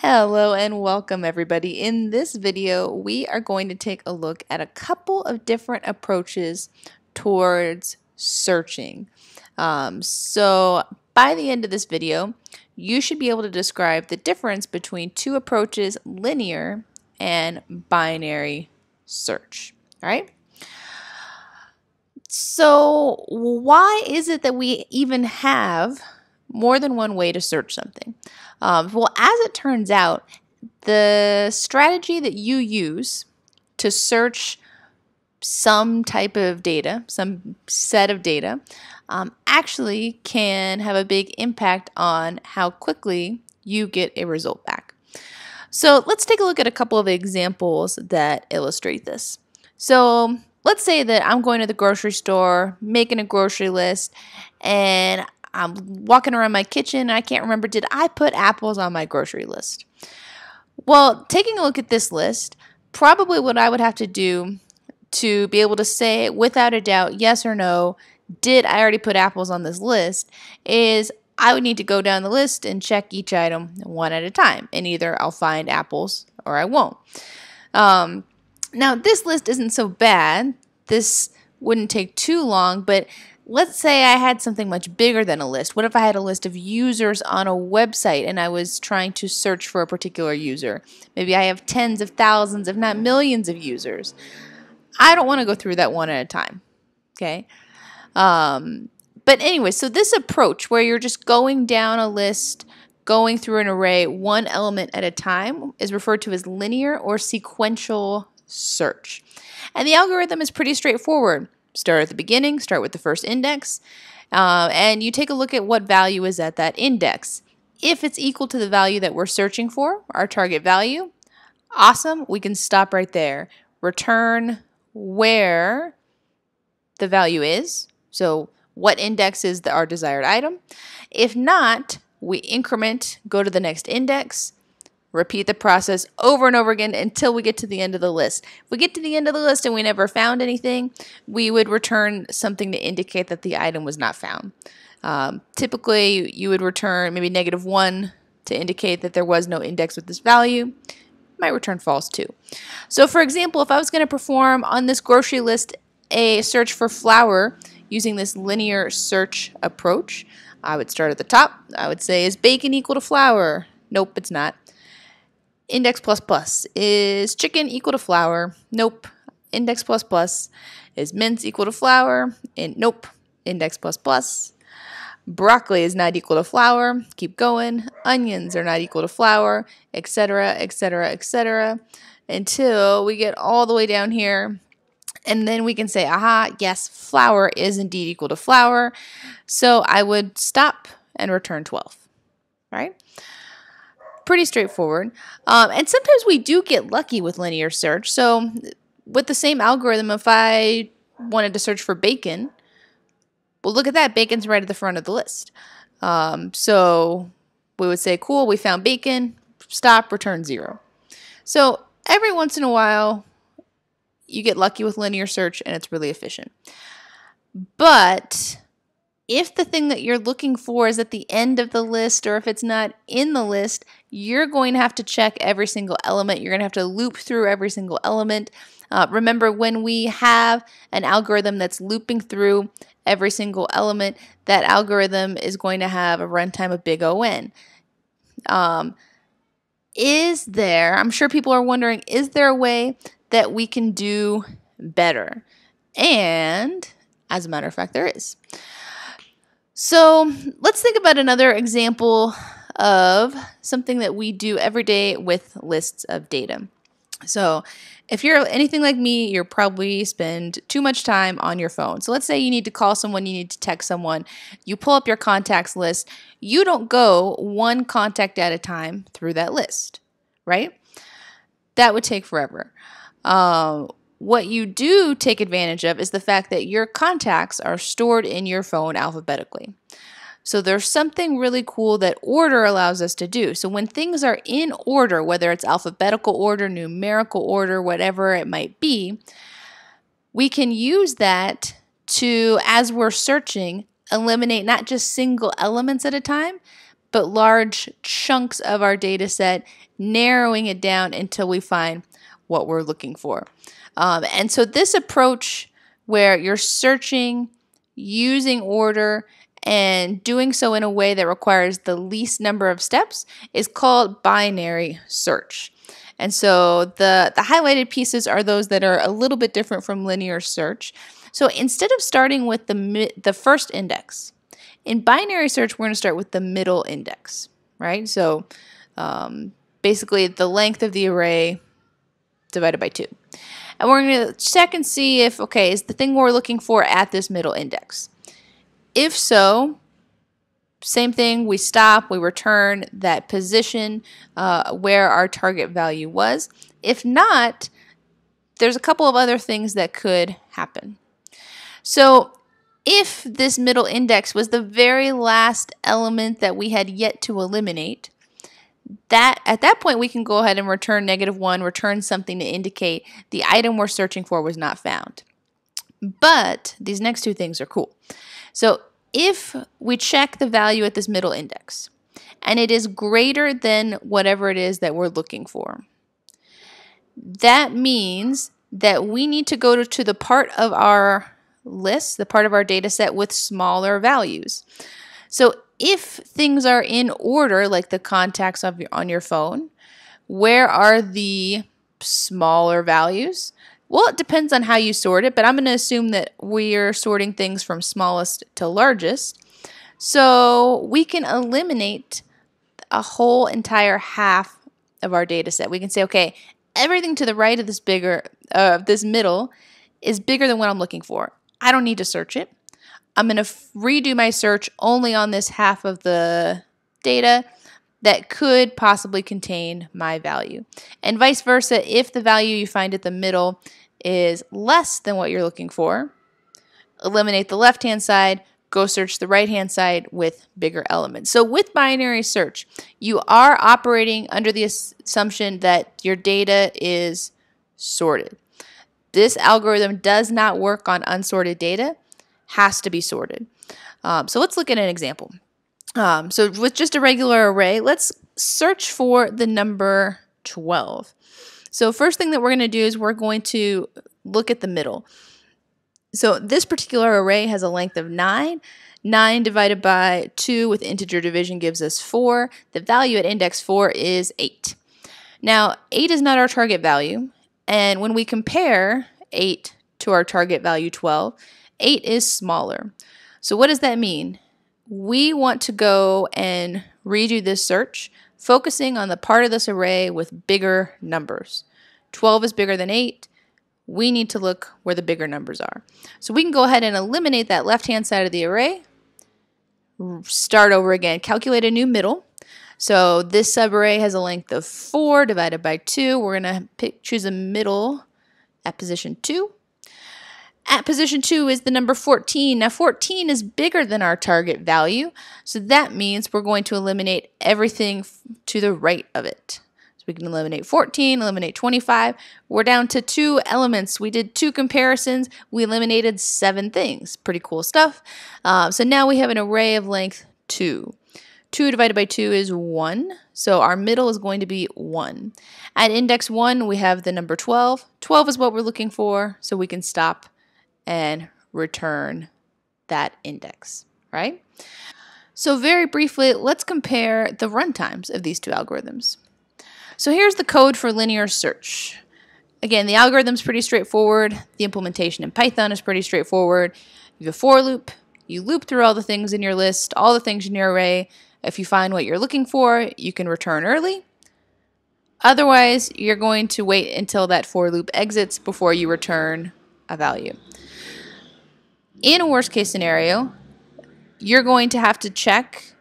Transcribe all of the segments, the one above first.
Hello and welcome everybody. In this video, we are going to take a look at a couple of different approaches towards searching. So by the end of this video, you should be able to describe the difference between two approaches, linear and binary search. All right? So why is it that we even have more than one way to search something? Well, as it turns out, the strategy that you use to search some type of data, some set of data, actually can have a big impact on how quickly you get a result back. So let's take a look at a couple of examples that illustrate this. So let's say that I'm going to the grocery store, making a grocery list, and I'm walking around my kitchen and I can't remember, did I put apples on my grocery list? Well, taking a look at this list, probably what I would have to do to be able to say without a doubt, yes or no, did I already put apples on this list, is I would need to go down the list and check each item one at a time. And either I'll find apples or I won't. Now, this list isn't so bad. This wouldn't take too long, but let's say I had something much bigger than a list. What if I had a list of users on a website and I was trying to search for a particular user? Maybe I have tens of thousands, if not millions of users. I don't want to go through that one at a time, okay? But anyway, so this approach where you're just going down a list, going through an array, one element at a time, is referred to as linear or sequential search. And the algorithm is pretty straightforward. Start at the beginning, start with the first index, and you take a look at what value is at that index. If it's equal to the value that we're searching for, our target value, awesome, we can stop right there. Return where the value is, so what index is our desired item. If not, we increment, go to the next index, repeat the process over and over again until we get to the end of the list. If we get to the end of the list and we never found anything, we would return something to indicate that the item was not found. Typically, you would return maybe -1 to indicate that there was no index with this value. You might return false too. So for example, if I was going to perform on this grocery list a search for flour using this linear search approach, I would start at the top. I would say, is bacon equal to flour? Nope, it's not. Index plus plus. Is chicken equal to flour? Nope. Index plus plus. Is mince equal to flour? And nope. Index plus plus. Broccoli is not equal to flour. Keep going. Onions are not equal to flour, etc., etc., etc., until we get all the way down here. And then we can say, aha, yes, flour is indeed equal to flour. So I would stop and return 12, right? Pretty straightforward. And sometimes we do get lucky with linear search. So with the same algorithm, if I wanted to search for bacon, well, look at that. Bacon's right at the front of the list. So we would say, cool, we found bacon, stop, return 0. So every once in a while, you get lucky with linear search and it's really efficient. But if the thing that you're looking for is at the end of the list, or if it's not in the list, you're going to have to check every single element. You're going to have to loop through every single element. Remember, when we have an algorithm that's looping through every single element, that algorithm is going to have a runtime of big O(n). I'm sure people are wondering, is there a way that we can do better? And as a matter of fact, there is. So let's think about another example of something that we do every day with lists of data. So if you're anything like me, you'll probably spend too much time on your phone. So let's say you need to call someone, you need to text someone, you pull up your contacts list. You don't go one contact at a time through that list, right? That would take forever. What you do take advantage of is the fact that your contacts are stored in your phone alphabetically. So there's something really cool that order allows us to do. So when things are in order, whether it's alphabetical order, numerical order, whatever it might be, we can use that to, as we're searching, eliminate not just single elements at a time, but large chunks of our data set, narrowing it down until we find what we're looking for. And so this approach where you're searching, using order, and doing so in a way that requires the least number of steps is called binary search. And so the highlighted pieces are those that are a little bit different from linear search. So instead of starting with the first index, in binary search, we're going to start with the middle index, right? So basically the length of the array divided by 2. And we're going to check and see if, okay, is the thing we're looking for at this middle index? If so, same thing, we stop, we return that position where our target value was. If not, there's a couple of other things that could happen. So if this middle index was the very last element that we had yet to eliminate, at that point we can go ahead and return -1, return something to indicate the item we're searching for was not found. But these next two things are cool. So if we check the value at this middle index and it is greater than whatever it is that we're looking for, that means that we need to go to the part of our list, the part of our data set with smaller values. So if things are in order, like the contacts on your phone, where are the smaller values? Well, it depends on how you sort it, but I'm going to assume that we're sorting things from smallest to largest. So we can eliminate a whole entire half of our data set. We can say, okay, everything to the right of this middle is bigger than what I'm looking for. I don't need to search it. I'm going to redo my search only on this half of the data that could possibly contain my value. And vice versa, if the value you find at the middle is less than what you're looking for, eliminate the left-hand side, go search the right-hand side with bigger elements. So with binary search, you are operating under the assumption that your data is sorted. This algorithm does not work on unsorted data, has to be sorted. So let's look at an example. So with just a regular array, let's search for the number 12. So first thing that we're going to do is we're going to look at the middle. So this particular array has a length of 9. 9 divided by 2 with integer division gives us 4. The value at index 4 is 8. Now, 8 is not our target value. And when we compare 8 to our target value 12, 8 is smaller. So what does that mean? We want to go and redo this search, focusing on the part of this array with bigger numbers. 12 is bigger than 8. We need to look where the bigger numbers are. So we can go ahead and eliminate that left-hand side of the array, start over again, calculate a new middle. So this subarray has a length of 4 divided by 2. We're going to choose a middle at position 2. At position 2 is the number 14. Now 14 is bigger than our target value, so that means we're going to eliminate everything to the right of it. So we can eliminate 14, eliminate 25. We're down to 2 elements. We did 2 comparisons. We eliminated 7 things. Pretty cool stuff. So now we have an array of length 2. 2 divided by 2 is 1, so our middle is going to be 1. At index 1, we have the number 12. 12 is what we're looking for, so we can stop and return that index, right? So very briefly, let's compare the runtimes of these two algorithms. So here's the code for linear search. Again, the algorithm's pretty straightforward. The implementation in Python is pretty straightforward. You have a for loop. You loop through all the things in your list, all the things in your array. If you find what you're looking for, you can return early. Otherwise, you're going to wait until that for loop exits before you return a value. In a worst case scenario, you're going to have to check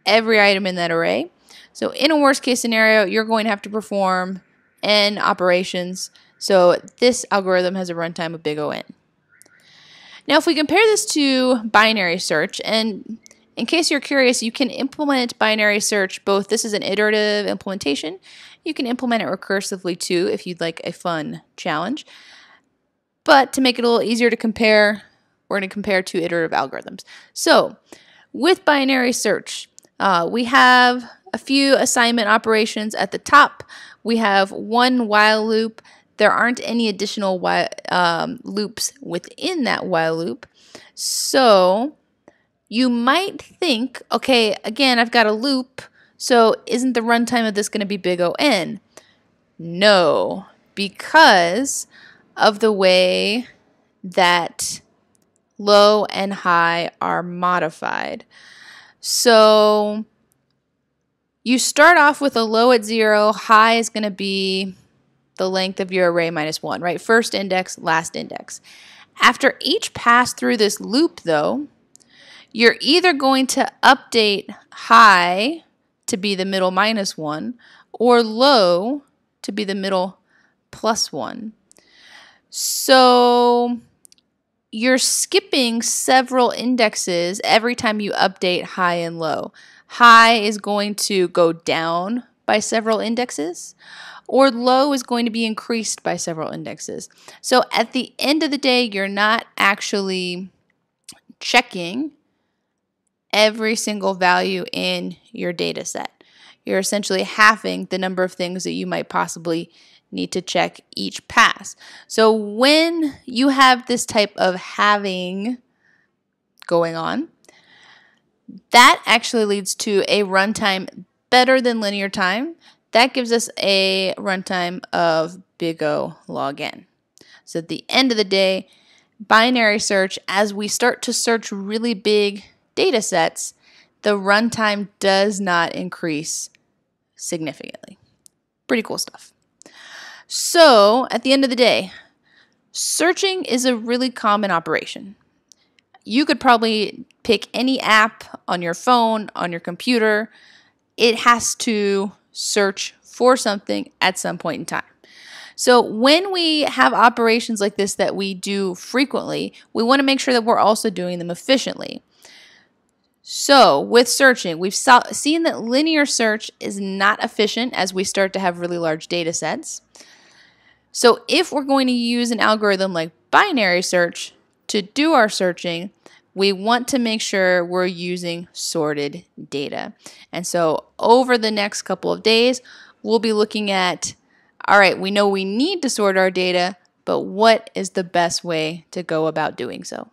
every item in that array. So in a worst case scenario, you're going to have to perform n operations. So this algorithm has a runtime of big O(n). Now if we compare this to binary search, and in case you're curious, you can implement binary search both. This is an iterative implementation. You can implement it recursively too if you'd like a fun challenge. But to make it a little easier to compare, we're going to compare 2 iterative algorithms. So with binary search, We have a few assignment operations at the top. We have one while loop. There aren't any additional loops within that while loop. So you might think, okay, again, I've got a loop, so isn't the runtime of this going to be big O(n)? No, because of the way that low and high are modified. So you start off with a low at 0, high is going to be the length of your array minus 1, right? First index, last index. After each pass through this loop, though, you're either going to update high to be the middle minus 1 or low to be the middle plus 1. So you're skipping several indexes every time you update high and low. High is going to go down by several indexes, or low is going to be increased by several indexes. So at the end of the day, you're not actually checking every single value in your data set. You're essentially halving the number of things that you might possibly need to check each pass. So when you have this type of halving going on, that actually leads to a runtime better than linear time. That gives us a runtime of big O log n. So at the end of the day, binary search, as we start to search really big data sets, the runtime does not increase significantly. Pretty cool stuff. So at the end of the day, searching is a really common operation. You could probably pick any app on your phone, on your computer. It has to search for something at some point in time. So when we have operations like this that we do frequently, we want to make sure that we're also doing them efficiently. So with searching, we've seen that linear search is not efficient as we start to have really large data sets. So if we're going to use an algorithm like binary search to do our searching, we want to make sure we're using sorted data. And so over the next couple of days, we'll be looking at, all right, we know we need to sort our data, but what is the best way to go about doing so?